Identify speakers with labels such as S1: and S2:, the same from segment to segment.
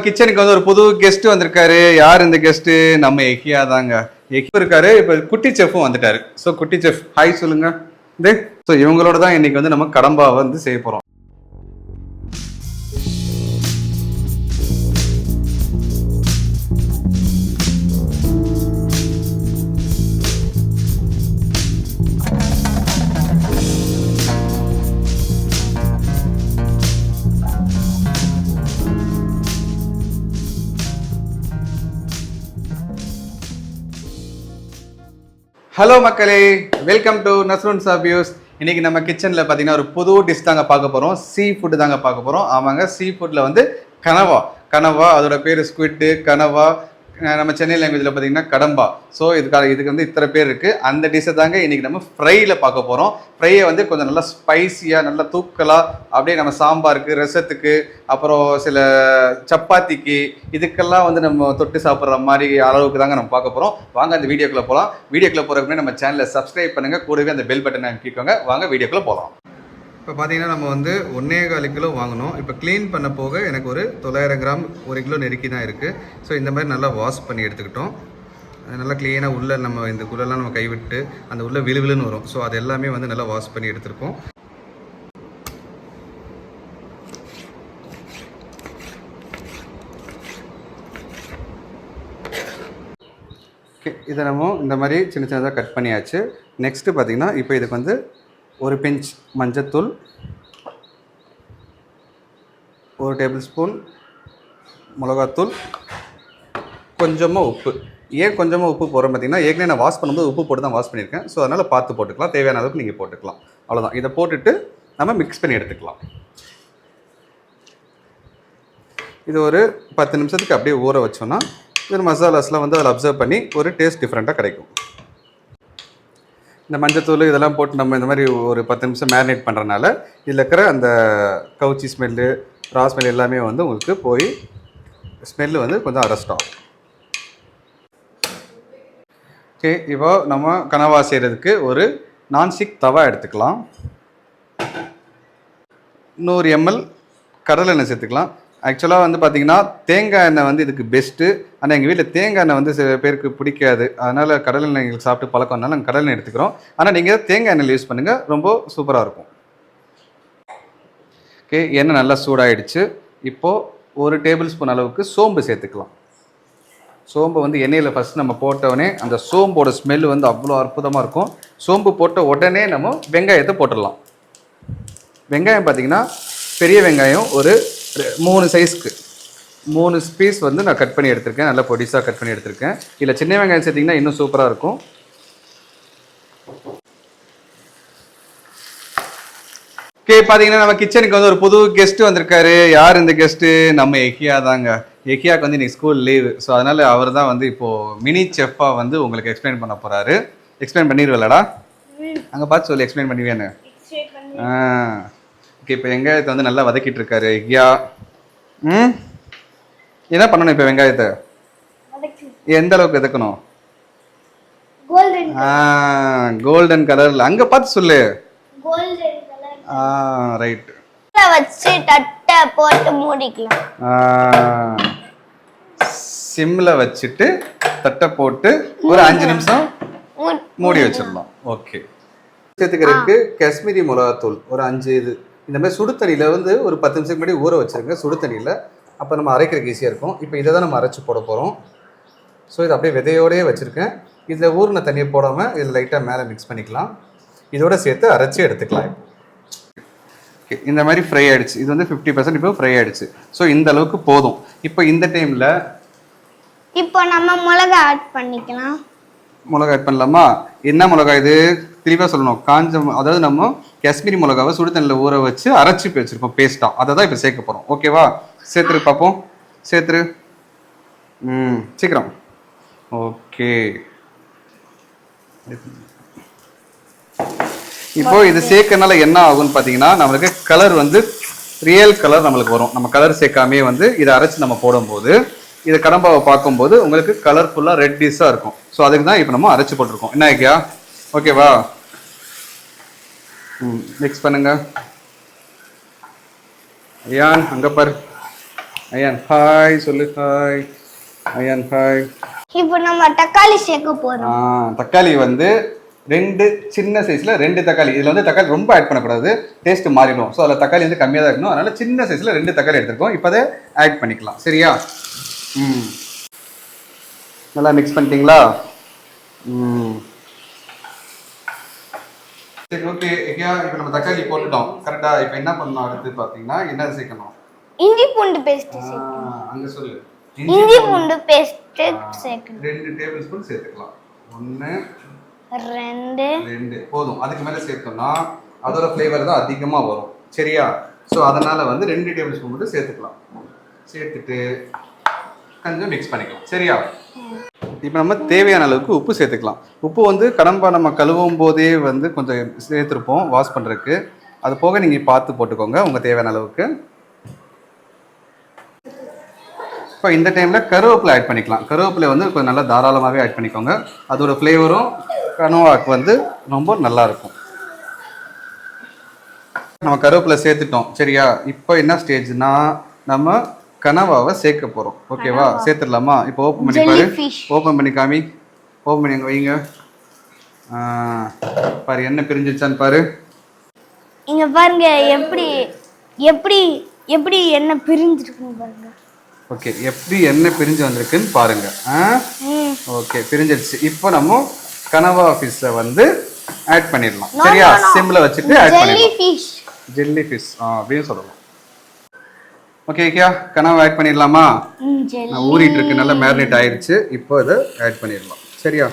S1: கிச்சனுக்கு வந்து ஒரு புது கெஸ்ட் வந்திருக்காரு. யார் இந்த கெஸ்ட்? நம்ம எக்கியா தாங்க. எக்கியா இருக்காரு. இப்ப குட்டி செஃப்பும் வந்துட்டாரு. ஸோ குட்டி செஃப் ஹாய் சொல்லுங்க. ஸோ இவங்களோட தான் இன்னைக்கு வந்து நம்ம கடம்பா வந்து செய்ய போறோம். ஹலோ மக்களே, வெல்கம் டு நஸ்ருன் சாபியூஸ். இன்னைக்கு நம்ம கிச்சனில் பார்த்தீங்கன்னா ஒரு புது டிஷ் தாங்க பார்க்க போகிறோம். சீ ஃபுட்டு தாங்க பார்க்க போகிறோம். ஆமாங்க, சீ ஃபுட்டில் வந்து கனவா அதோட பேர் ஸ்குவிட்டு கனவா. நம்ம சென்னை லாங்குவேஜில் பார்த்தீங்கன்னா கடம்பா. ஸோ இதுக்கு வந்து இத்தனை பேர் இருக்குது. அந்த டிஷ்ஷை தாங்க இன்றைக்கி நம்ம ஃப்ரையில் பார்க்க போகிறோம். ஃப்ரையை வந்து கொஞ்சம் நல்லா ஸ்பைஸியாக நல்லா தூக்கலாக அப்படியே நம்ம சாம்பாருக்கு, ரசத்துக்கு, அப்புறம் சில சப்பாத்திக்கு இதுக்கெல்லாம் வந்து நம்ம தொட்டு சாப்பிட்ற மாதிரி அளவுக்கு தாங்க நம்ம பார்க்க போகிறோம். வாங்க அந்த வீடியோக்குள்ளே போகலாம். வீடியோக்குள்ளே போகிறதுக்கு நம்ம சேனலை சப்ஸ்கிரைப் பண்ணுங்கள், கூடவே அந்த பெல் பட்டனை கிளிக்கோங்க. வாங்க வீடியோக்குள்ளே போகலாம். இப்போ பார்த்தீங்கன்னா நம்ம வந்து 1.25 கிலோ வாங்கினோம். இப்போ க்ளீன் பண்ண போக எனக்கு ஒரு 900 கிராம் 1 கிலோ நெருக்கி தான் இருக்குது. ஸோ இந்த மாதிரி நல்லா வாஷ் பண்ணி எடுத்துக்கிட்டோம். நல்லா க்ளீனாக உள்ளே நம்ம இந்த குள்ளெல்லாம் நம்ம கைவிட்டு அந்த உள்ளே விழுவிழுன்னு வரும். ஸோ அது எல்லாமே வந்து நல்லா வாஷ் பண்ணி எடுத்துருக்கோம். ஓகே, இதை நம்ம இந்த மாதிரி சின்ன சின்னதாக கட் பண்ணியாச்சு. நெக்ஸ்ட்டு பார்த்திங்கன்னா இப்போ இதுக்கு வந்து ஒரு பிஞ்ச் மஞ்சத்தூள், 1 டேபிள் ஸ்பூன் மிளகாத்தூள், கொஞ்சமாக உப்பு. ஏன் கொஞ்சமாக உப்பு போடுறோம் பார்த்திங்கன்னா, ஏற்கனவே நான் வாஷ் பண்ணும்போது உப்பு போட்டு தான் வாஷ் பண்ணியிருக்கேன். ஸோ அதனால் பார்த்து போட்டுக்கலாம். தேவையான அளவுக்கு நீங்கள் போட்டுக்கலாம். அவ்வளோதான். இதை போட்டுட்டு நம்ம மிக்ஸ் பண்ணி எடுத்துக்கலாம். இது ஒரு 10 நிமிஷத்துக்கு அப்படியே ஊற வச்சோன்னா இது மசாலாஸ்லாம் வந்து அதில் அப்சர்வ் பண்ணி ஒரு டேஸ்ட் டிஃப்ரெண்ட்டாக கிடைக்கும். இந்த மஞ்சத்தூள் இதெல்லாம் போட்டு நம்ம இந்த மாதிரி ஒரு 10 நிமிஷம் மேரினேட் பண்ணுறதுனால இதில் இருக்கிற அந்த கவுச்சி ஸ்மெல்லு, ரா ஸ்மெல் எல்லாமே வந்து உங்களுக்கு போய் ஸ்மெல்லு வந்து கொஞ்சம் அரெஸ்ட் ஆகும். ஓகே, இப்போ நம்ம கனவா செய்கிறதுக்கு ஒரு நான்ஸ்டிக் தவா எடுத்துக்கலாம். 100 ml கடலை எண்ணெய் சேர்த்துக்கலாம். ஆக்சுவலாக வந்து பார்த்திங்கன்னா தேங்காய் எண்ணெய் வந்து இதுக்கு பெஸ்ட்டு. ஆனால் எங்கள் வீட்டில் தேங்காய் எண்ணெய் வந்து சில பேருக்கு பிடிக்காது. அதனால் கடலை எண்ணெய் எங்களுக்கு சாப்பிட்டு பழக்கம்னால நாங்கள் கடலை எண்ணெய் எடுத்துக்கிறோம். ஆனால் நீங்கள் தேங்காய் எண்ணெய் யூஸ் பண்ணுங்கள், ரொம்ப சூப்பராக இருக்கும். ஓகே, எண்ணெய் நல்லா சூடாகிடுச்சு. இப்போது 1 டேபிள் ஸ்பூன் அளவுக்கு சோம்பு சேர்த்துக்கலாம். சோம்பு வந்து எண்ணெயில் ஃபஸ்ட் நம்ம போட்டவுடனே அந்த சோம்போட ஸ்மெல் வந்து அவ்வளோ அற்புதமாக இருக்கும். சோம்பு போட்ட உடனே நம்ம வெங்காயத்தை போட்டுடலாம். வெங்காயம் பார்த்திங்கன்னா பெரிய வெங்காயம் ஒரு 3 சைஸ்க்கு 3 பீஸ் வந்து நான் கட் பண்ணி எடுத்திருக்கேன். நல்லா பொடிசாக கட் பண்ணி எடுத்திருக்கேன். இல்லை சின்ன வெங்காயம் சேர்த்திங்கன்னா இன்னும் சூப்பராக இருக்கும். ஓகே, பார்த்தீங்கன்னா நம்ம கிச்சனுக்கு வந்து ஒரு புது கெஸ்ட்டு வந்திருக்காரு. யார் இந்த கெஸ்ட்டு? நம்ம எக்கியா தாங்க. எக்கியாவுக்கு வந்து இன்றைக்கி ஸ்கூல் லீவு. ஸோ அதனால் அவர் தான் வந்து இப்போது மினி செஃப்பாக வந்து உங்களுக்கு எக்ஸ்பிளைன் பண்ண போகிறாரு. எக்ஸ்பிளைன் பண்ணிடுவேலடா? அங்கே பார்த்து சொல்லி எக்ஸ்பிளைன் பண்ணுவேன்னு. ஓகே, இப்போ வெங்காயத்தை வந்து நல்லா வதக்கிட்டு இருக்காரு எக்கியா. என்ன பண்ணணும் இப்போ? வெங்காயத்தை எந்த அளவுக்கு வதக்கணும்? கோல்டன் கலர்ல. அங்க பார்த்து சொல்லு. ரைட்.
S2: வச்சு தட்டை போட்டு மூடிக்கலாம்.
S1: சிம்ல வச்சுட்டு தட்டை போட்டு ஒரு 5 நிமிஷம் மூடி வச்சிடலாம். ஓகே, சேர்த்துக்கிறதுக்கு காஷ்மீரி மிளகாத்தூள் ஒரு 5 இது. இந்த மாதிரி சுடு தண்ணியில் வந்து ஒரு 10 நிமிஷத்துக்கு முன்னாடி ஊற வச்சுருங்க சுடு தண்ணியில். அப்போ நம்ம அரைக்கிறதுக்கு ஈஸியாக இருக்கும். இப்போ இதை தான் நம்ம அரைச்சி போட போகிறோம். ஸோ இதை அப்படியே விதையோடையே வச்சுருக்கேன். இதில் ஊறின தண்ணியை போடாமல் இதில் லைட்டாக மேலே மிக்ஸ் பண்ணிக்கலாம். இதோட சேர்த்து அரைச்சி எடுத்துக்கலாம். ஓகே, இந்த மாதிரி ஃப்ரை ஆகிடுச்சு. இது வந்து 50% இப்போ ஃப்ரை ஆகிடுச்சு. ஸோ இந்த அளவுக்கு போதும். இப்போ இந்த டைமில்
S2: இப்போ நம்ம மிளகா ஆட் பண்ணிக்கலாம்.
S1: மிளகா ஆட் பண்ணலாமா? என்ன மிளகா இது? தெளிவாக சொல்லணும். அதாவது நம்ம காஷ்மீரி மிளகாவை சுடு தண்ணியில் ஊற வச்சு அரைச்சி வச்சுருக்கோம் பேஸ்ட்டாக. அதை தான் இப்போ சேர்க்க போகிறோம். ஓகேவா? சேர்த்துரு பார்ப்போம். சேர்த்துரு. சீக்கிரம். ஓகே, இப்போ இது சேர்க்கறனால என்ன ஆகும்னு பார்த்தீங்கன்னா நம்மளுக்கு கலர் வந்து ரியல் கலர் நம்மளுக்கு வரும். நம்ம கலர் சேர்க்காமே வந்து இதை அரைச்சி நம்ம போடும்போது இதை கடம்பாவை பார்க்கும்போது உங்களுக்கு கலர்ஃபுல்லாக ரெட்டிஸாக இருக்கும். ஸோ அதுக்கு தான் இப்போ நம்ம அரைச்சி போட்டிருக்கோம். என்ன ஐக்கியா? ஓகேவா? மிக்ஸ் பண்ணுங்க. ஏன் அங்கே பாரு. அயான் ஹாய் சொல்லு. Hi Ayaan hi.
S2: இப்போ நம்ம தக்காளி சேர்க்க போறோம்.
S1: தக்காளி வந்து 2 சின்ன சைஸ்ல 2 தக்காளி. இதுல வந்து தக்காளி ரொம்ப ஆட் பண்ணக்கூடாது, டேஸ்ட் மாறிடும். ஸோ அதில் தக்காளி வந்து கம்மியாக தான் இருக்கணும். அதனால சின்ன சைஸ்ல 2 தக்காளி எடுத்துருக்கோம். இப்போ அதை ஆட் பண்ணிக்கலாம். சரியா? நல்லா மிக்ஸ் பண்ணிட்டீங்களா? சரி, ஓகே. இப்போ நம்ம தக்காளி போட்டுட்டோம் கரெக்டா. இப்போ என்ன பண்ணணும் அடுத்து பார்த்தீங்கன்னா என்ன சேர்க்கணும்?
S2: இஞ்சி பூண்டு பேஸ்ட்
S1: அங்க சொல்லு.
S2: இஞ்சி பூண்டு பேஸ்ட் சேர்க்கணும்.
S1: 2 டேபிள் ஸ்பூன் சேர்த்துக்கலாம். 1 2 போதும். அதுக்கு மேல சேர்த்தோம்னா அதோட ஃப்ளேவர் தான் அதிகமா வரும். சரியா? ஸோ அதனால வந்து 2 டேபிள் ஸ்பூன் மட்டும் சேர்த்துக்கலாம். சேர்த்துட்டு கொஞ்சம் மிக்ஸ் பண்ணிக்கலாம். சரியா? இப்போ நம்ம தேவையான அளவுக்கு உப்பு சேர்த்துக்கலாம். உப்பு வந்து கடம்பா நம்ம கழுவும் போதே வந்து கொஞ்சம் சேர்த்துருப்போம் வாஷ் பண்ணுறதுக்கு. அது போக நீங்கள் பார்த்து போட்டுக்கோங்க உங்கள் தேவையான அளவுக்கு. இப்போ இந்த டைமில் கருவேப்பிலை ஆட் பண்ணிக்கலாம். கருவேப்பிலை வந்து கொஞ்சம் நல்லா தாராளமாகவே ஆட் பண்ணிக்கோங்க. அதோட ஃப்ளேவரும் கனவாக்கு வந்து ரொம்ப நல்லாயிருக்கும். நம்ம கருவேப்பிலை சேர்த்துட்டோம். சரியா? இப்போ என்ன ஸ்டேஜ்னா நம்ம கனவாவை சேர்க்க போகிறோம். ஓகேவா? சேர்த்துடலாமா? இப்போ ஓப்பன் பண்ணி பாரு. ஓப்பன் பண்ணி காமி. ஓப்பன் பண்ணி அங்கே வைங்க. பாரு என்ன பிரிஞ்சிச்சான்னு பாரு.
S2: இங்க பாருங்க எப்படி எப்படி எப்படி என்ன பிரிஞ்சிருக்குன்னு பாருங்க.
S1: ஓகே, எப்படி என்ன பிரிஞ்சு வந்திருக்குன்னு பாருங்க. ஓகே, பிரிஞ்சிருச்சு. இப்போ நம்ம கனவா ஃபிஷ்ஷை வந்து ஆட் பண்ணிடலாம். சரியா? சிம்ல வச்சுட்டு ஆட் பண்ணிடலாம். ஜெல்லி ஃபிஷ் அப்படின்னு சொல்லலாம். ஓகே கனவா ஆட் பண்ணிடலாமா? நான் ஊறிட்டு இருக்கு, நல்லா மேரினேட் ஆயிடுச்சு. இப்போ இதை ஆட் பண்ணிடலாம். சரியா?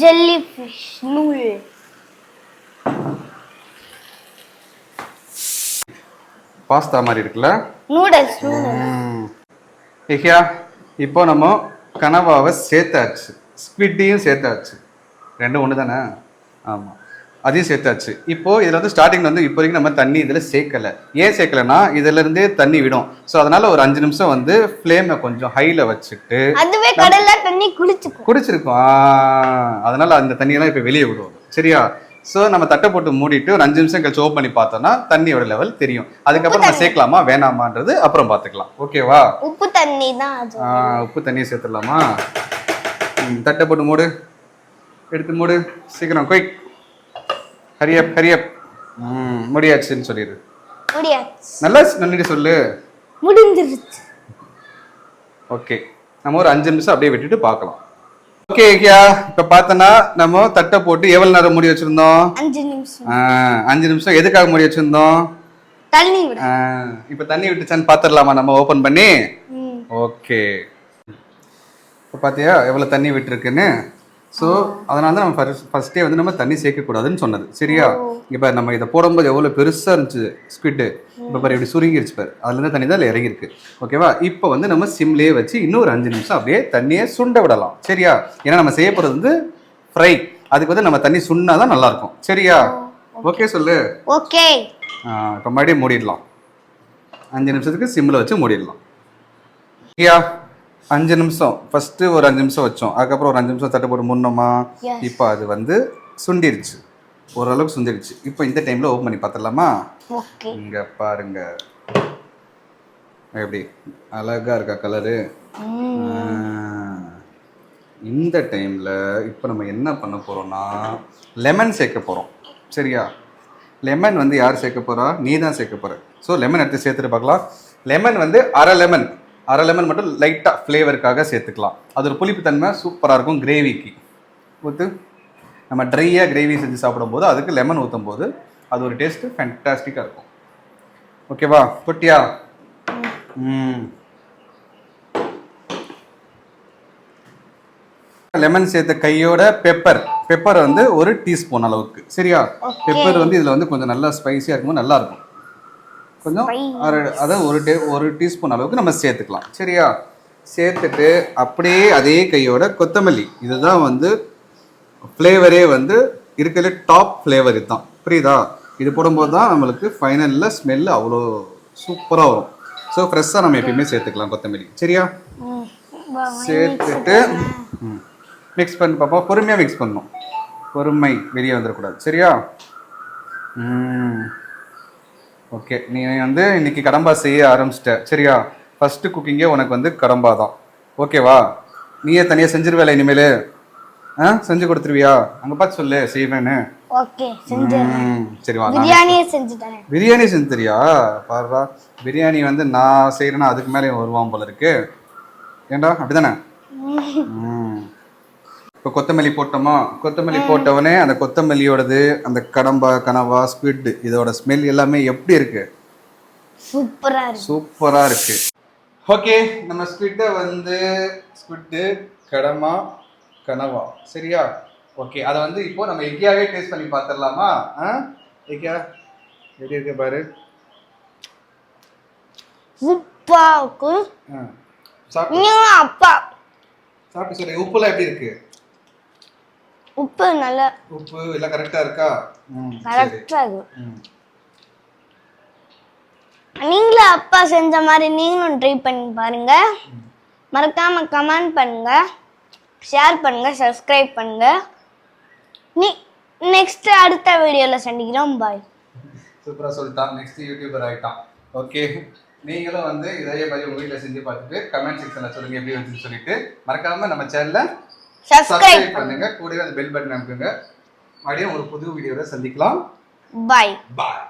S2: ஜெல்லி ஃபிஷ் நூல்.
S1: பாஸ்தா மாதிரி இருக்குல்ல,
S2: நூடுல்ஸ்.
S1: இப்போ நம்ம கனவாவை சேர்த்தாச்சு, ஸ்குவிட்டையும் சேர்த்தாச்சு. ரெண்டும் ஒன்று தானே? ஆமாம், அதையும் சேர்த்தாச்சு. இப்போ இதில் வந்து ஸ்டார்டிங் வந்து இப்போ வரைக்கும் நம்ம தண்ணி இதில் சேர்க்கலை. ஏன் சேர்க்கலைன்னா இதுல இருந்தே தண்ணி விடும். ஸோ அதனால ஒரு 5 நிமிஷம் வந்து ஃப்ளேமை கொஞ்சம் ஹையில் வச்சுட்டு
S2: அதுவே கடல்ல தண்ணி
S1: குடிச்சிருக்கோம். அதனால அந்த தண்ணியெல்லாம் இப்போ வெளியே விடுவோம். சரியா? ஸோ நம்ம தட்டை போட்டு மூடிட்டு ஒரு 5 நிமிஷம் கழிச்சு ஓப்பன் பண்ணி பார்த்தோம்னா தண்ணியோட லெவல் தெரியும். அதுக்கப்புறம் நம்ம சேர்க்கலாமா வேணாமான்றது அப்புறம் பார்த்துக்கலாம். ஓகேவா?
S2: உப்பு தண்ணி தான்.
S1: உப்பு தண்ணியை சேர்த்துடலாமா? தட்டை போட்டு மூடு, எடுத்து மூடு, சீக்கிரம் குயிக், ஹரியப் ஹரியப். முடியாச்சுன்னு சொல்லிடு. நல்லா நன்னிட்டு சொல்லு.
S2: முடிஞ்சிருச்சு.
S1: ஓகே, நம்ம ஒரு 5 நிமிஷம் அப்படியே விட்டுட்டு பார்க்கலாம். ஓகே இப்ப பார்த்தனா நம்ம தட்டை போட்டு எவ்வளவு நேரம் மூடி வச்சிருந்தோம்?
S2: 5 நிமிஷம்.
S1: 5 நிமிஷம் எதுக்காக மூடி வச்சிருந்தோம்?
S2: தண்ணி விட.
S1: இப்ப தண்ணி விட்டுச்சான்னு பாத்துடலாமா நம்ம ஓபன் பண்ணி? ஓகே, இப்ப பாத்தியா எவ்வளவு தண்ணி விட்டுருக்குன்னு. ஸோ அதனால தான் நம்ம ஃபர்ஸ்டே வந்து நம்ம தண்ணி சேர்க்கக்கூடாதுன்னு சொன்னது. சரியா? இப்போ நம்ம இதை போடும்போது எவ்வளோ பெருசாக இருந்துச்சு ஸ்குவிட்டு, இப்போ பாரு எப்படி சுருங்கிருச்சு பாரு. அதுலேருந்து தண்ணி தான் இறங்கிருக்கு. ஓகேவா? இப்போ வந்து நம்ம சிம்லேயே வச்சு இன்னொரு 5 நிமிஷம் அப்படியே தண்ணியை சுண்ட விடலாம். சரியா? ஏன்னா நம்ம செய்ய போகிறது வந்து ஃப்ரை, அதுக்கு வந்து நம்ம தண்ணி சுண்ணா தான் நல்லாயிருக்கும். சரியா? ஓகே சொல்லு.
S2: ஓகே.
S1: இப்போ மறுபடியும் மூடிடலாம். 5 நிமிஷத்துக்கு சிம்மில் வச்சு மூடிடலாம். சரியா? 5 நிமிஷம் ஃபர்ஸ்ட்டு ஒரு 5 நிமிஷம் வச்சோம், அதுக்கப்புறம் ஒரு 5 நிமிஷம் தட்டை போட்டு மூடணுமா? இப்போ அது வந்து சுண்டிருச்சு, ஓரளவுக்கு சுண்டிருச்சு. இப்போ இந்த டைமில் ஓப்பன் பண்ணி பார்த்துடலாமா? இங்கே பாருங்க எப்படி அழகா இருக்கா கலரு. இந்த டைமில் இப்போ நம்ம என்ன பண்ண போகிறோம்னா லெமன் சேர்க்க போகிறோம். சரியா? லெமன் வந்து யார் சேர்க்க போகிறா? நீ தான் சேர்க்க போகிற. ஸோ லெமன் எடுத்து சேர்த்துட்டு பார்க்கலாம். லெமன் வந்து அரை லெமன் மட்டும் லைட்டாக ஃப்ளேவருக்காக சேர்த்துக்கலாம். அது ஒரு புளிப்பு தன்மை சூப்பராக இருக்கும் கிரேவிக்கு. ஊற்று. நம்ம ட்ரையாக கிரேவி செஞ்சு சாப்பிடும்போது அதுக்கு லெமன் ஊற்றும் போது அது ஒரு டேஸ்ட்டு ஃபேண்டாஸ்டிக்காக இருக்கும். ஓகேவா? கொட்டியா? லெமன் சேர்த்த கையோட பெப்பர் வந்து 1 டீஸ்பூன் அளவுக்கு. சரியா? பெப்பர் வந்து இதில் வந்து கொஞ்சம் நல்லா ஸ்பைஸியாக இருக்கும்போது நல்லாயிருக்கும். கொஞ்சம் அதை ஒரு டீஸ்பூன் அளவுக்கு நம்ம சேர்த்துக்கலாம். சரியா? சேர்த்துட்டு அப்படியே அதே கையோட கொத்தமல்லி, இதுதான் வந்து ஃப்ளேவரே வந்து இருக்கிற டாப் ஃப்ளேவர் இதுதான். புரியுதா? இது போடும்போது தான் நம்மளுக்கு ஃபைனலில் ஸ்மெல் அவ்வளோ சூப்பராக வரும். ஸோ ஃப்ரெஷ்ஷாக நம்ம எப்பயுமே சேர்த்துக்கலாம் கொத்தமல்லி. சரியா? சேர்த்துட்டு மிக்ஸ் பண்ணி பார்ப்போம். பொறுமையாக மிக்ஸ் பண்ணணும், பொறுமை வெளியே வந்துடக்கூடாது. சரியா? ஓகே, நீ வந்து இன்னைக்கு கடம்பா செய்ய ஆரம்பிச்சிட்ட சரியா? ஃபர்ஸ்ட் குக்கிங்கே உனக்கு வந்து கடம்பா தான். ஓகேவா? நீயே தனியாக செஞ்சிருவேல இனிமேல்? செஞ்சு கொடுத்துருவியா? அங்கே பார்த்து சொல்லு செய்வேன்னு.
S2: ஓகே செஞ்சிடறேன்.
S1: சரி வா.
S2: பிரியாணியே செஞ்சு தரேன்.
S1: பிரியாணி செஞ்சு தரியா? பாருடா, பிரியாணி வந்து நான் செய்கிறேன்னா அதுக்கு மேலே வருவான் போல இருக்கு. ஏண்டா அப்படிதானே? இப்போ கொத்தமல்லி போட்டோமா? கொத்தமல்லி போட்டவொடனே அந்த கொத்தமல்லியோடது அந்த கடம்பா கனவா ஸ்குவிட் இதோட ஸ்மெல் எல்லாமே எப்படி இருக்கு?
S2: சூப்பரா இருக்கு.
S1: சூப்பரா இருக்கு. ஓகே, நம்ம ஸ்குவிட்டை வந்து ஸ்குவிட்டு கடமா கனவா சரியா? ஓகே, அதை வந்து இப்போ நம்ம எக்கியாவே டேஸ்ட் பண்ணி பார்த்துடலாமா? எக்கியா எப்படி இருக்கு பாரு.
S2: சூப்பரா இருக்கு.
S1: சாப்பிட்டு
S2: அப்பா
S1: சாப்பிட்டு சொல்லு, உப்புலாம் எப்படி இருக்கு?
S2: உப்பு நல்லா
S1: உப்பு எல்லாம் கரெக்டா இருக்கா?
S2: கரெக்டா இருக்கு. நீங்களும் அப்பா செஞ்ச மாதிரி நீங்களும் ட்ரை பண்ணி பாருங்க. மறக்காம கமெண்ட் பண்ணுங்க, ஷேர் பண்ணுங்க, சப்ஸ்கிரைப் பண்ணுங்க. நெக்ஸ்ட் அடுத்த வீடியோல சந்திக்கிறோம். பாய்.
S1: சூப்பரா சொல்லிட்டான், நெக்ஸ்ட் யூடியூபர் ஆகிட்டான். ஓகே, நீங்களும் வந்து இதே மாதிரி உங்க வீட்டில் செஞ்சு பார்த்துட்டு கமெண்ட் செக்ஷன்ல சொல்லுங்க எப்படி வந்துன்னு சொல்லிட்டு. மறக்காம நம்ம சேனலை சப்ஸ்கிரைப் பண்ணுங்க, கூடவே அந்த பெல் பட்டன் அமுக்குங்க. மறுபடியும் ஒரு புது வீடியோவில் சந்திக்கலாம்.
S2: பாய்.
S1: பாய்.